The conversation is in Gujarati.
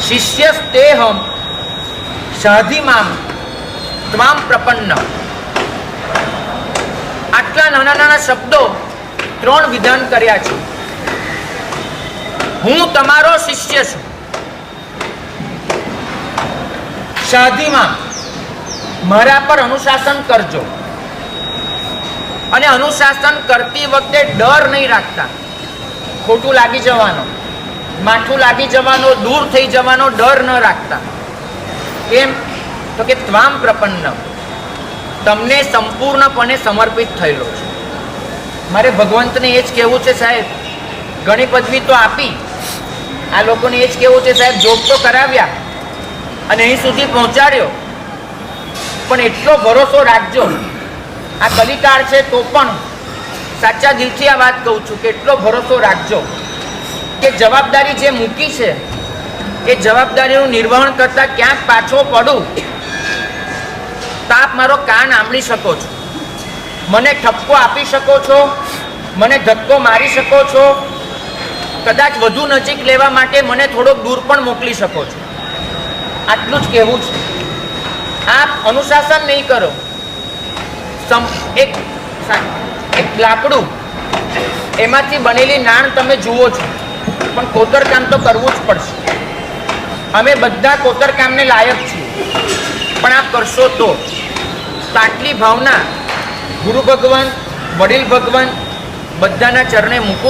શિષ્યસ્તેહમ સાધિમામ ત્વામ પ્રપન્ન. આટલા નાના નાના શબ્દો 3 વિધાન કર્યા છે. હું તમારો શિષ્ય છું. સાધિમામ, મારા પર અનુશાસન કરજો. અને અનુશાસન કરતી વખતે ડર નહીં રાખતા. ખોટું લાગી જવાનો, માથું લાગી જવાનો, દૂર થઈ જવાનો ડર ન રાખતા. કેમ? તો કે ત્વામ પ્રપન્ન, તમને સંપૂર્ણપણે સમર્પિત થયેલો છે. મારે ભગવંતને એ જ કહેવું છે, સાહેબ ઘણી પદવી તો આપી, આ લોકોને એ જ કહેવું છે, સાહેબ જોબ તો કરાવ્યા અને અહીં સુધી પહોંચાડ્યો, પણ એટલો ભરોસો રાખજો. આ કલિકાળ છે તો પણ સાચા દિલથી આ વાત કહું છું કે એટલો ભરોસો રાખજો કે જવાબદારી જે મૂકી છે એ જવાબદારીનું નિર્વહન કરતા ક્યાંક પાછો પડું તો આપ મારો કાન આંબળી શકો છો, મને ઠપકો આપી શકો છો, મને ધક્કો મારી શકો છો, કદાચ વધુ નજીક લેવા માટે મને થોડોક દૂર પણ મોકલી શકો છો. આટલું જ કહેવું છે. આપ અનુશાસન નહીં કરો. એક લાકડું, એમાંથી બનેલી નાણ તમે જુઓ છો, પણ કોતરકામ તો કરવું જ પડશે. અમે બધા કોતરકામને લાયક છીએ, પણ આપ કરશો તો આટલી ભાવના ગુરુ ભગવાન, વડીલ ભગવાન બધાના ચરણે મૂકો.